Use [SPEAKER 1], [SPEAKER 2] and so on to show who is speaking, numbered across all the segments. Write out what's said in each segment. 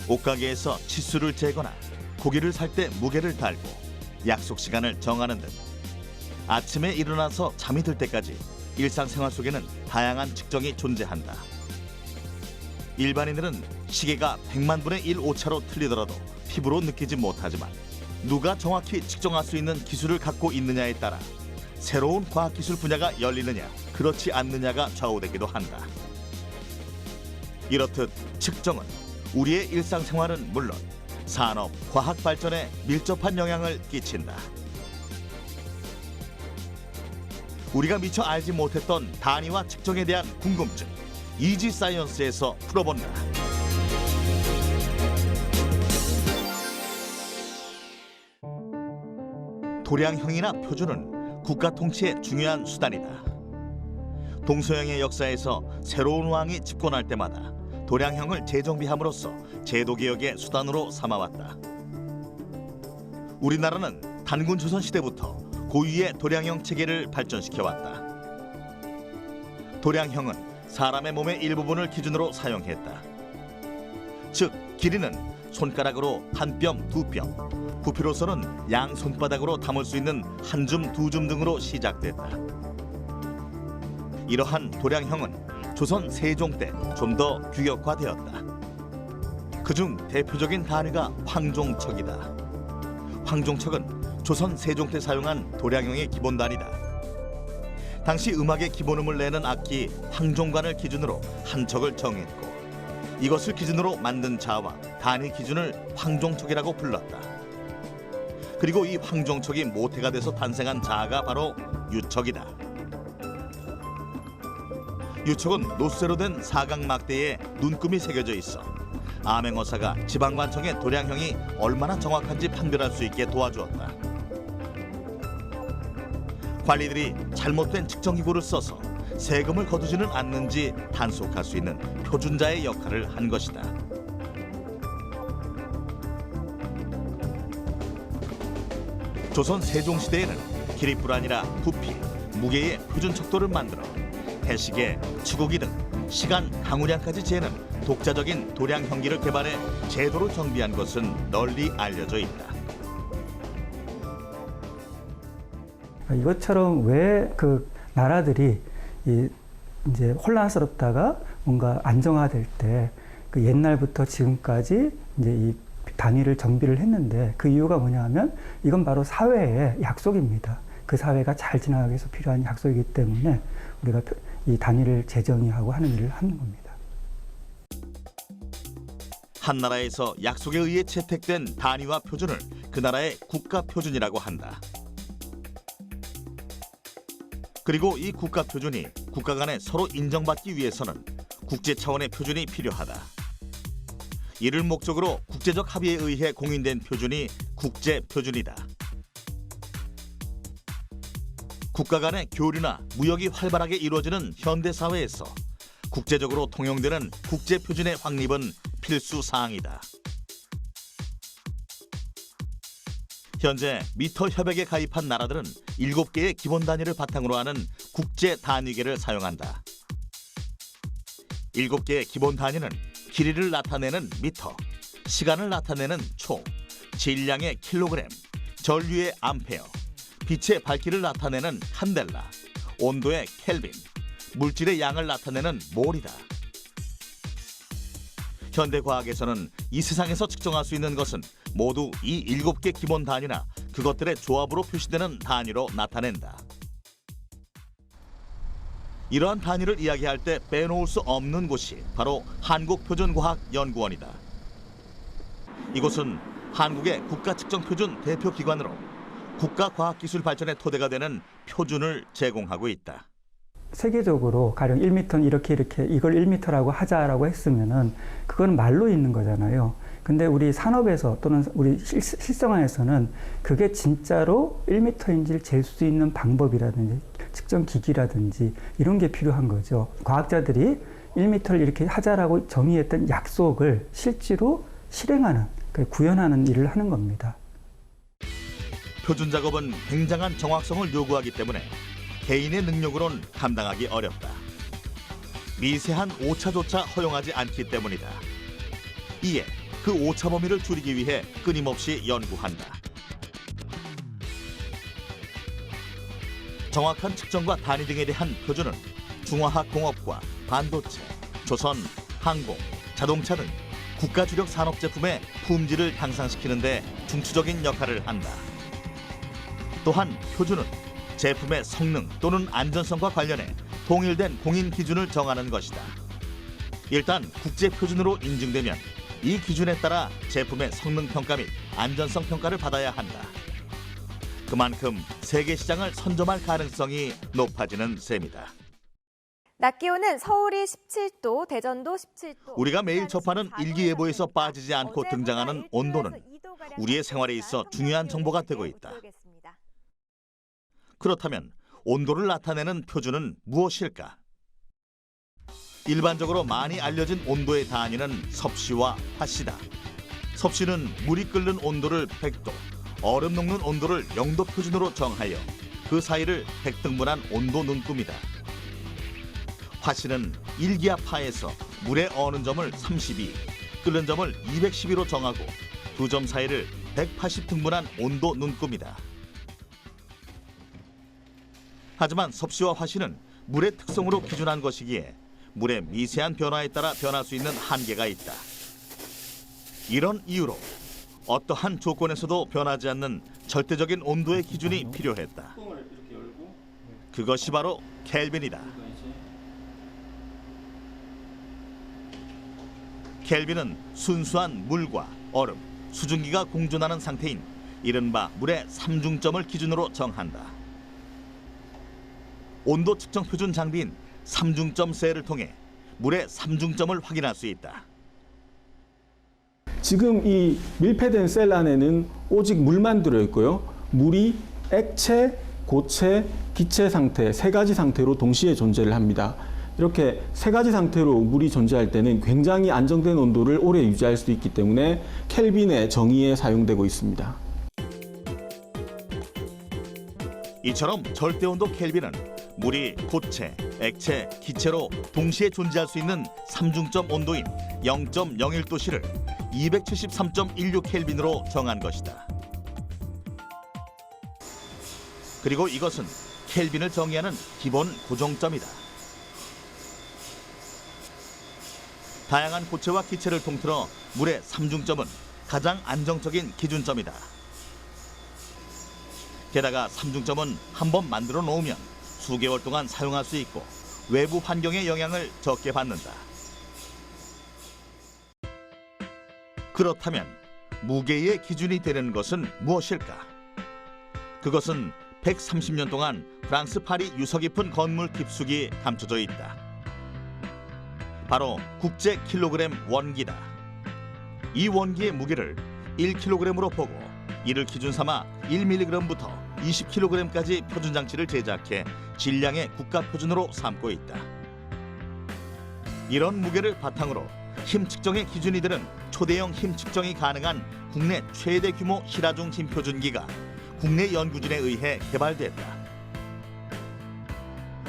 [SPEAKER 1] 옷가게에서 치수를 재거나 고기를 살 때 무게를 달고 약속 시간을 정하는 등 아침에 일어나서 잠이 들 때까지 일상생활 속에는 다양한 측정이 존재한다. 일반인들은 시계가 100만 분의 1 오차로 틀리더라도 피부로 느끼지 못하지만 누가 정확히 측정할 수 있는 기술을 갖고 있느냐에 따라 새로운 과학기술 분야가 열리느냐 그렇지 않느냐가 좌우되기도 한다. 이렇듯 측정은 우리의 일상생활은 물론 산업, 과학 발전에 밀접한 영향을 끼친다. 우리가 미처 알지 못했던 단위와 측정에 대한 궁금증, 이지사이언스에서 풀어본다. 도량형이나 표준은 국가 통치의 중요한 수단이다. 동서양의 역사에서 새로운 왕이 집권할 때마다 도량형을 재정비함으로써 제도개혁의 수단으로 삼아왔다. 우리나라는 단군 조선 시대부터 고유의 도량형 체계를 발전시켜왔다. 도량형은 사람의 몸의 일부분을 기준으로 사용했다. 즉, 길이는 손가락으로 한 뼘, 두 뼘, 부피로서는 양 손바닥으로 담을 수 있는 한 줌, 두 줌 등으로 시작됐다. 이러한 도량형은 조선 세종 때 좀 더 규격화되었다. 그중 대표적인 단위가 황종척이다. 황종척은 조선 세종 때 사용한 도량형의 기본 단위다. 당시 음악의 기본음을 내는 악기 황종관을 기준으로 한 척을 정했고 이것을 기준으로 만든 자와 단위 기준을 황종척이라고 불렀다. 그리고 이 황종척이 모태가 돼서 탄생한 자가 바로 유척이다. 유척은 노쇠로 된 사각막대에 눈금이 새겨져 있어 암행어사가 지방관청의 도량형이 얼마나 정확한지 판별할 수 있게 도와주었다. 관리들이 잘못된 측정기구를 써서 세금을 거두지는 않는지 단속할 수 있는 표준자의 역할을 한 것이다. 조선 세종시대에는 기립뿐 아니라 부피, 무게의 표준 척도를 만들어 해시계, 치고기 등 시간, 항우량까지 재는 독자적인 도량형기를 개발해 제도로 정비한 것은 널리 알려져 있다.
[SPEAKER 2] 이것처럼 왜 그 나라들이 이제 혼란스럽다가 뭔가 안정화될 때 그 옛날부터 지금까지 이제 이 단위를 정비를 했는데 그 이유가 뭐냐면 이건 바로 사회의 약속입니다. 그 사회가 잘 지나가기 위해서 필요한 약속이기 때문에 우리가 이 단위를 재정의하고 하는 일을 하는 겁니다.
[SPEAKER 1] 한 나라에서 약속에 의해 채택된 단위와 표준을 그 나라의 국가 표준이라고 한다. 그리고 이 국가 표준이 국가 간에 서로 인정받기 위해서는 국제 차원의 표준이 필요하다. 이를 목적으로 국제적 합의에 의해 공인된 표준이 국제 표준이다. 국가 간의 교류나 무역이 활발하게 이루어지는 현대 사회에서 국제적으로 통용되는 국제 표준의 확립은 필수 사항이다. 현재 미터 협약에 가입한 나라들은 7개의 기본 단위를 바탕으로 하는 국제 단위계를 사용한다. 7개의 기본 단위는 길이를 나타내는 미터, 시간을 나타내는 초, 질량의 킬로그램, 전류의 암페어, 빛의 밝기를 나타내는 칸델라, 온도의 켈빈, 물질의 양을 나타내는 몰이다. 현대 과학에서는 이 세상에서 측정할 수 있는 것은 모두 이 7개 기본 단위나 그것들의 조합으로 표시되는 단위로 나타낸다. 이러한 단위를 이야기할 때 빼놓을 수 없는 곳이 바로 한국표준과학연구원이다. 이곳은 한국의 국가측정표준 대표기관으로 국가과학기술 발전의 토대가 되는 표준을 제공하고 있다.
[SPEAKER 2] 세계적으로 가령 1m는 이렇게 이걸 1m라고 하자라고 했으면은 그건 말로 있는 거잖아요. 근데 우리 산업에서 또는 우리 실생활에서는 그게 진짜로 1m인지를 잴 수 있는 방법이라든지 측정 기기라든지 이런 게 필요한 거죠. 과학자들이 1m를 이렇게 하자라고 정의했던 약속을 실제로 실행하는, 구현하는 일을 하는 겁니다.
[SPEAKER 1] 표준 작업은 굉장한 정확성을 요구하기 때문에 개인의 능력으로는 감당하기 어렵다. 미세한 오차조차 허용하지 않기 때문이다. 이에 그 오차 범위를 줄이기 위해 끊임없이 연구한다. 정확한 측정과 단위 등에 대한 표준은 중화학공업과 반도체, 조선, 항공, 자동차 등 국가 주력 산업 제품의 품질을 향상시키는 데 중추적인 역할을 한다. 또한 표준은 제품의 성능 또는 안전성과 관련해 통일된 공인 기준을 정하는 것이다. 일단 국제 표준으로 인증되면 이 기준에 따라 제품의 성능 평가 및 안전성 평가를 받아야 한다. 그만큼 세계 시장을 선점할 가능성이 높아지는 셈이다.
[SPEAKER 3] 낮 기온은 서울이 17도, 대전도 17도.
[SPEAKER 1] 우리가 매일 접하는 일기예보에서 빠지지 않고 등장하는 온도는 우리의 생활에 있어 중요한 정보가 되고 있다. 그렇다면 온도를 나타내는 표준은 무엇일까? 일반적으로 많이 알려진 온도의 단위는 섭씨와 화씨다. 섭씨는 물이 끓는 온도를 100도, 얼음 녹는 온도를 0도 표준으로 정하여 그 사이를 100등분한 온도 눈금이다. 화씨는 일기압하에서 물의 어는 점을 32, 끓는 점을 212로 정하고 두 점 사이를 180등분한 온도 눈금이다. 하지만 섭씨와 화씨는 물의 특성으로 기준한 것이기에 물의 미세한 변화에 따라 변할 수 있는 한계가 있다. 이런 이유로 어떠한 조건에서도 변하지 않는 절대적인 온도의 기준이 필요했다. 그것이 바로 켈빈이다. 켈빈은 순수한 물과 얼음, 수증기가 공존하는 상태인 이른바 물의 삼중점을 기준으로 정한다. 온도 측정 표준 장비인 삼중점 셀을 통해 물의 삼중점을 확인할 수 있다.
[SPEAKER 4] 지금 이 밀폐된 셀 안에는 오직 물만 들어있고요. 물이 액체, 고체, 기체 상태 세 가지 상태로 동시에 존재를 합니다. 이렇게 세 가지 상태로 물이 존재할 때는 굉장히 안정된 온도를 오래 유지할 수 있기 때문에 켈빈의 정의에 사용되고 있습니다.
[SPEAKER 1] 이처럼 절대온도 켈빈은 물이 고체, 액체, 기체로 동시에 존재할 수 있는 삼중점 온도인 0.01도씨를 273.16 켈빈으로 정한 것이다. 그리고 이것은 켈빈을 정의하는 기본 고정점이다. 다양한 고체와 기체를 통틀어 물의 삼중점은 가장 안정적인 기준점이다. 게다가 삼중점은 한번 만들어 놓으면 수개월 동안 사용할 수 있고 외부 환경의 영향을 적게 받는다. 그렇다면 무게의 기준이 되는 것은 무엇일까? 그것은 130년 동안 프랑스 파리 유서 깊은 건물 깊숙이 감춰져 있다. 바로 국제 킬로그램 원기다. 이 원기의 무게를 1kg으로 보고 이를 기준 삼아 1mg부터 20kg까지 표준 장치를 제작해 질량의 국가 표준으로 삼고 있다. 이런 무게를 바탕으로 힘 측정의 기준이 되는 초대형 힘 측정이 가능한 국내 최대 규모 실하중 힘 표준기가 국내 연구진에 의해 개발됐다.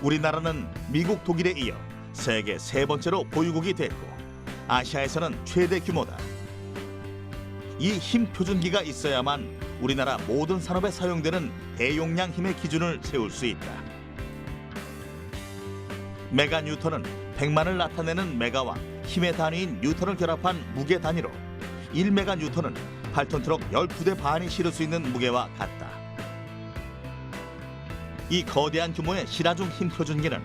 [SPEAKER 1] 우리나라는 미국, 독일에 이어 세계 세 번째로 보유국이 됐고 아시아에서는 최대 규모다. 이 힘 표준기가 있어야만 우리나라 모든 산업에 사용되는 대용량 힘의 기준을 세울 수 있다. 메가 뉴턴은 100만을 나타내는 메가와 힘의 단위인 뉴턴을 결합한 무게 단위로 1메가 뉴턴은 8톤 트럭 12대 반이 실을 수 있는 무게와 같다. 이 거대한 규모의 실하중 힘 표준기는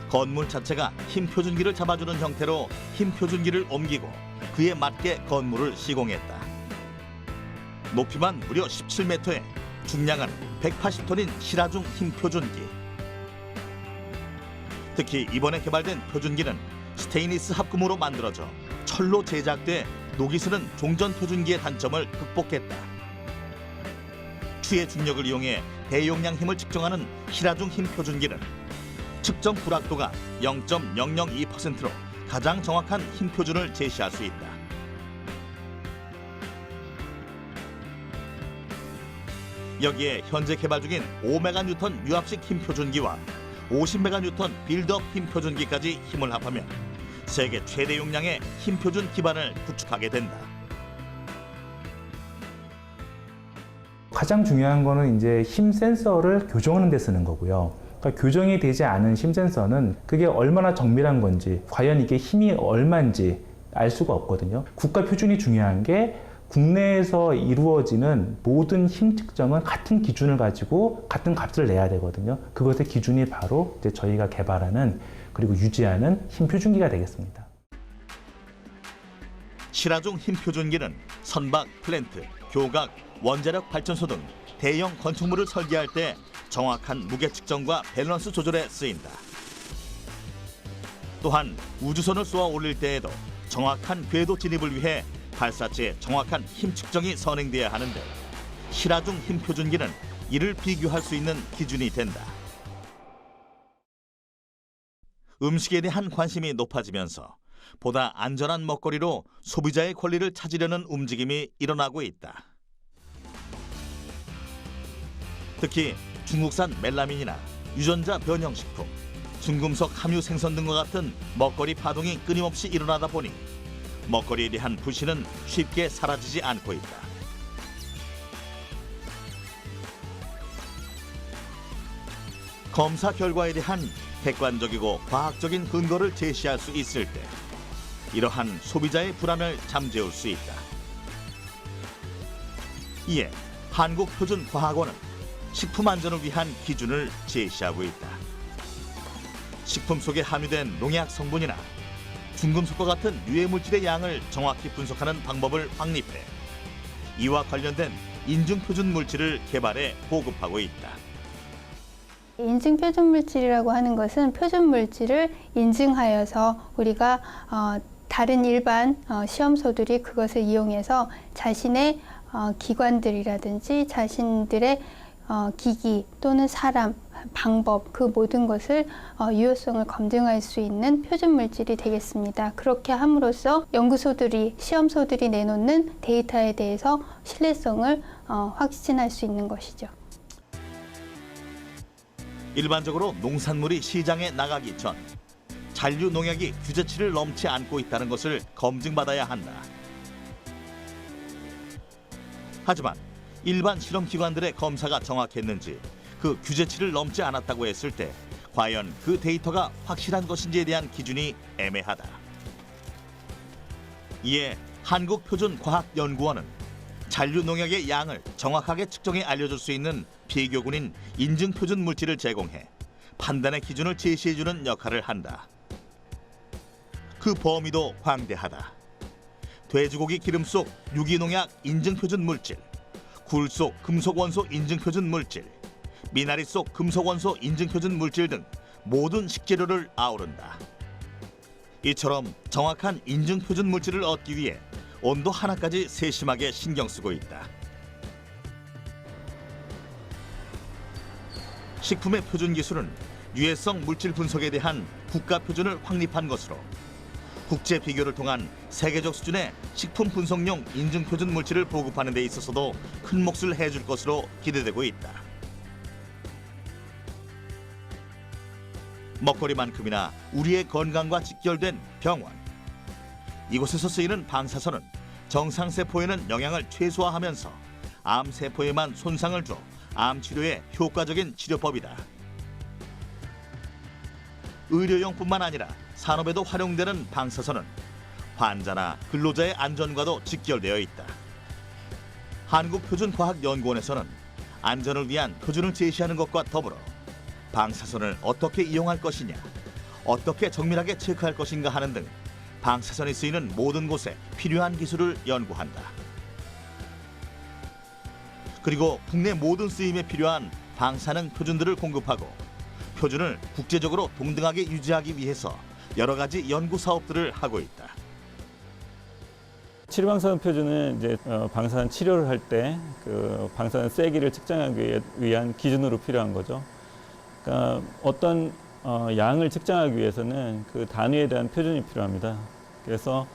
[SPEAKER 1] 건물 자체가 힘 표준기를 잡아주는 형태로 힘 표준기를 옮기고 그에 맞게 건물을 시공했다. 높이만 무려 17m에 중량은 180톤인 실하중 힘 표준기. 특히 이번에 개발된 표준기는 스테인리스 합금으로 만들어져 철로 제작돼 녹이 스는 종전 표준기의 단점을 극복했다. 추의 중력을 이용해 대용량 힘을 측정하는 실하중 힘 표준기는 측정 불확도가 0.002%로 가장 정확한 힘 표준을 제시할 수 있다. 여기에 현재 개발 중인 5메가 뉴턴 유압식 힘 표준기와 50메가 뉴턴 빌드업 힘 표준기까지 힘을 합하면 세계 최대 용량의 힘 표준 기반을 구축하게 된다.
[SPEAKER 5] 가장 중요한 거는 이제 힘 센서를 교정하는 데 쓰는 거고요. 그러니까 교정이 되지 않은 힘 센서는 그게 얼마나 정밀한 건지, 과연 이게 힘이 얼마인지 알 수가 없거든요. 국가 표준이 중요한 게 국내에서 이루어지는 모든 힘 측정은 같은 기준을 가지고 같은 값을 내야 되거든요. 그것의 기준이 바로 이제 저희가 개발하는 그리고 유지하는 힘 표준기가 되겠습니다.
[SPEAKER 1] 실화중 힘 표준기는 선박, 플랜트, 교각, 원자력 발전소 등 대형 건축물을 설계할 때 정확한 무게 측정과 밸런스 조절에 쓰인다. 또한 우주선을 쏘아 올릴 때에도 정확한 궤도 진입을 위해 발사체의 정확한 힘 측정이 선행돼야 하는데 실화중 힘 표준기는 이를 비교할 수 있는 기준이 된다. 음식에 대한 관심이 높아지면서 보다 안전한 먹거리로 소비자의 권리를 찾으려는 움직임이 일어나고 있다. 특히 중국산 멜라민이나 유전자 변형식품, 중금속 함유 생선 등과 같은 먹거리 파동이 끊임없이 일어나다 보니 먹거리에 대한 불신은 쉽게 사라지지 않고 있다. 검사 결과에 대한 객관적이고 과학적인 근거를 제시할 수 있을 때 이러한 소비자의 불안을 잠재울 수 있다. 이에 한국표준과학원은 식품 안전을 위한 기준을 제시하고 있다. 식품 속에 함유된 농약 성분이나 중금속과 같은 유해 물질의 양을 정확히 분석하는 방법을 확립해 이와 관련된 인증 표준 물질을 개발해 보급하고 있다.
[SPEAKER 6] 인증 표준 물질이라고 하는 것은 표준 물질을 인증하여서 우리가 다른 일반 시험소들이 그것을 이용해서 자신의 기관들이라든지 자신들의 기기 또는 사람, 방법 그 모든 것을 유효성을 검증할 수 있는 표준 물질이 되겠습니다. 그렇게 함으로써 연구소들이, 시험소들이 내놓는 데이터에 대해서 신뢰성을 확신할 수 있는 것이죠.
[SPEAKER 1] 일반적으로 농산물이 시장에 나가기 전 잔류 농약이 규제치를 넘지 않고 있다는 것을 검증받아야 한다. 하지만 일반 실험기관들의 검사가 정확했는지 그 규제치를 넘지 않았다고 했을 때 과연 그 데이터가 확실한 것인지에 대한 기준이 애매하다. 이에 한국표준과학연구원은 잔류 농약의 양을 정확하게 측정해 알려줄 수 있는 비교군인 인증표준 물질을 제공해 판단의 기준을 제시해주는 역할을 한다. 그 범위도 광대하다. 돼지고기 기름 속 유기농약 인증표준 물질, 굴 속 금속 원소 인증표준 물질, 미나리 속 금속 원소 인증표준 물질 등 모든 식재료를 아우른다. 이처럼 정확한 인증표준 물질을 얻기 위해 온도 하나까지 세심하게 신경 쓰고 있다. 식품의 표준 기술은 유해성 물질 분석에 대한 국가 표준을 확립한 것으로 국제 비교를 통한 세계적 수준의 식품 분석용 인증 표준 물질을 보급하는 데 있어서도 큰 몫을 해줄 것으로 기대되고 있다. 먹거리만큼이나 우리의 건강과 직결된 병원. 이곳에서 쓰이는 방사선은 정상세포에는 영향을 최소화하면서 암세포에만 손상을 줘 암 치료에 효과적인 치료법이다. 의료용뿐만 아니라 산업에도 활용되는 방사선은 환자나 근로자의 안전과도 직결되어 있다. 한국표준과학연구원에서는 안전을 위한 표준을 제시하는 것과 더불어 방사선을 어떻게 이용할 것이냐, 어떻게 정밀하게 체크할 것인가 하는 등 방사선이 쓰이는 모든 곳에 필요한 기술을 연구한다. 그리고 국내 모든 쓰임에 필요한 방사능 표준들을 공급하고 표준을 국제적으로 동등하게 유지하기 위해서 여러 가지 연구 사업들을 하고 있다.
[SPEAKER 7] 치료방사선 표준은 이제 방사선 치료를 할 때 그 방사선 세기를 측정하기 위한 기준으로 필요한 거죠. 그러니까 어떤 양을 측정하기 위해서는 그 단위에 대한 표준이 필요합니다. 그래서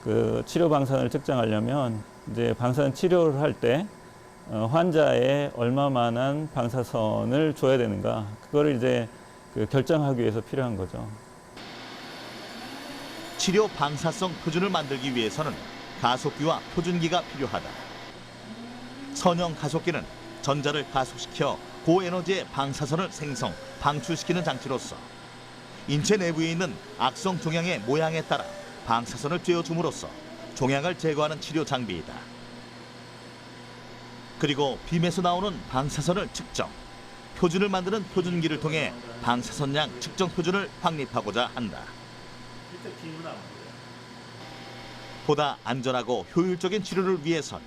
[SPEAKER 7] 그 치료 방사선을 측정하려면 이제 방사선 치료를 할 때 환자에 얼마만한 방사선을 줘야 되는가, 그거를 이제 그 결정하기 위해서 필요한 거죠.
[SPEAKER 1] 치료 방사성 표준을 만들기 위해서는 가속기와 표준기가 필요하다. 선형 가속기는 전자를 가속시켜 고에너지의 방사선을 생성, 방출시키는 장치로서 인체 내부에 있는 악성 종양의 모양에 따라 방사선을 쬐어줌으로써 종양을 제거하는 치료 장비이다. 그리고 빔에서 나오는 방사선을 측정, 표준을 만드는 표준기를 통해 방사선량 측정 표준을 확립하고자 한다. 보다 안전하고 효율적인 치료를 위해선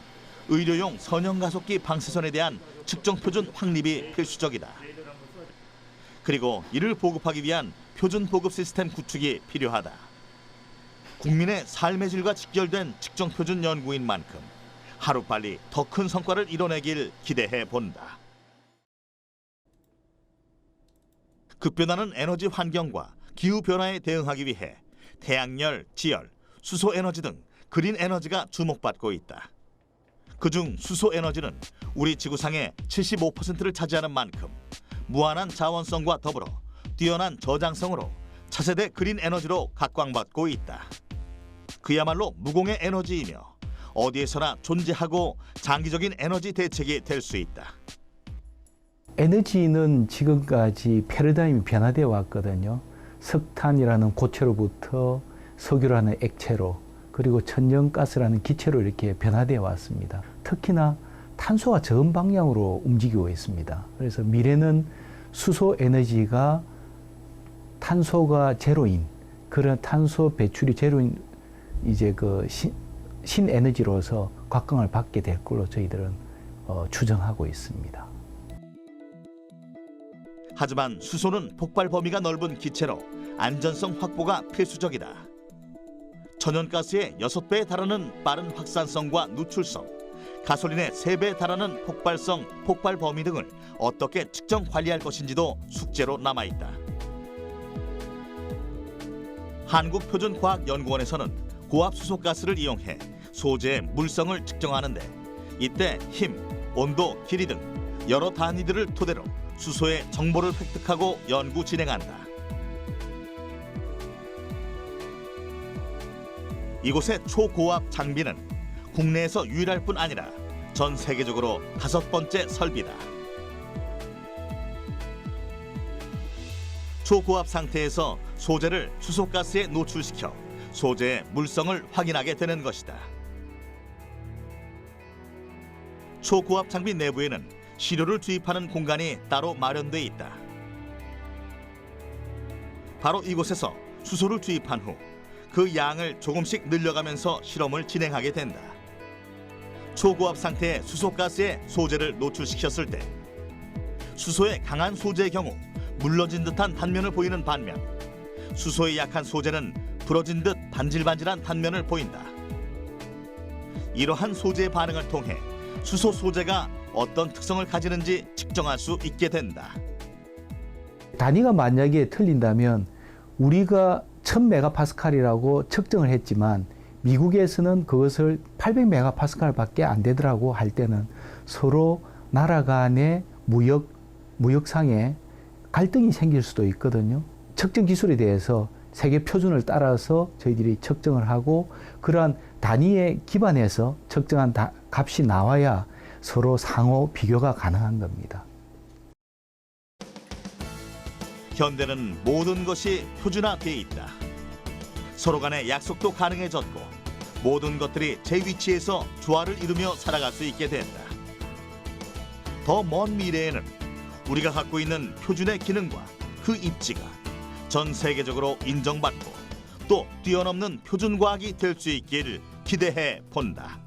[SPEAKER 1] 의료용 선형가속기 방사선에 대한 측정 표준 확립이 필수적이다. 그리고 이를 보급하기 위한 표준 보급 시스템 구축이 필요하다. 국민의 삶의 질과 직결된 측정 표준 연구인 만큼 하루빨리 더 큰 성과를 이뤄내길 기대해 본다. 급변하는 에너지 환경과 기후 변화에 대응하기 위해 태양열, 지열, 수소 에너지 등 그린 에너지가 주목받고 있다. 그중 수소 에너지는 우리 지구상의 75%를 차지하는 만큼 무한한 자원성과 더불어 뛰어난 저장성으로 차세대 그린 에너지로 각광받고 있다. 그야말로 무공의 에너지이며 어디에서나 존재하고 장기적인 에너지 대책이 될 수 있다.
[SPEAKER 8] 에너지는 지금까지 패러다임이 변화되어 왔거든요. 석탄이라는 고체로부터 석유라는 액체로, 그리고 천연가스라는 기체로 이렇게 변화되어 왔습니다. 특히나 탄소가 저은 방향으로 움직이고 있습니다. 그래서 미래는 수소 에너지가 탄소가 제로인, 그런 탄소 배출이 제로인 이제 그 신에너지로서 각광을 받게 될 걸로 저희들은 추정하고 있습니다.
[SPEAKER 1] 하지만 수소는 폭발 범위가 넓은 기체로 안전성 확보가 필수적이다. 천연가스의 6배에 달하는 빠른 확산성과 누출성, 가솔린의 3배에 달하는 폭발성, 폭발 범위 등을 어떻게 측정 관리할 것인지도 숙제로 남아있다. 한국표준과학연구원에서는 고압수소가스를 이용해 소재의 물성을 측정하는데 이때 힘, 온도, 길이 등 여러 단위들을 토대로 수소의 정보를 획득하고 연구 진행한다. 이곳의 초고압 장비는 국내에서 유일할 뿐 아니라 전 세계적으로 5번째 설비다. 초고압 상태에서 소재를 수소가스에 노출시켜 소재의 물성을 확인하게 되는 것이다. 초고압 장비 내부에는 시료를 주입하는 공간이 따로 마련돼 있다. 바로 이곳에서 수소를 주입한 후 그 양을 조금씩 늘려가면서 실험을 진행하게 된다. 초고압 상태의 수소가스에 소재를 노출시켰을 때 수소의 강한 소재의 경우 물러진 듯한 단면을 보이는 반면 수소의 약한 소재는 부러진 듯 반질반질한 단면을 보인다. 이러한 소재의 반응을 통해 수소 소재가 어떤 특성을 가지는지 측정할 수 있게 된다.
[SPEAKER 8] 단위가 만약에 틀린다면 우리가 1000메가파스칼이라고 측정을 했지만 미국에서는 그것을 800메가파스칼밖에 안 되더라고 할 때는 서로 나라 간의 무역상에 갈등이 생길 수도 있거든요. 측정 기술에 대해서 세계 표준을 따라서 저희들이 측정을 하고 그러한 단위에 기반해서 측정한 값이 나와야 서로 상호 비교가 가능한 겁니다.
[SPEAKER 1] 현대는 모든 것이 표준화되어 있다. 서로 간의 약속도 가능해졌고 모든 것들이 제 위치에서 조화를 이루며 살아갈 수 있게 된다. 더 먼 미래에는 우리가 갖고 있는 표준의 기능과 그 입지가 전 세계적으로 인정받고 또 뛰어넘는 표준과학이 될 수 있기를 기대해 본다.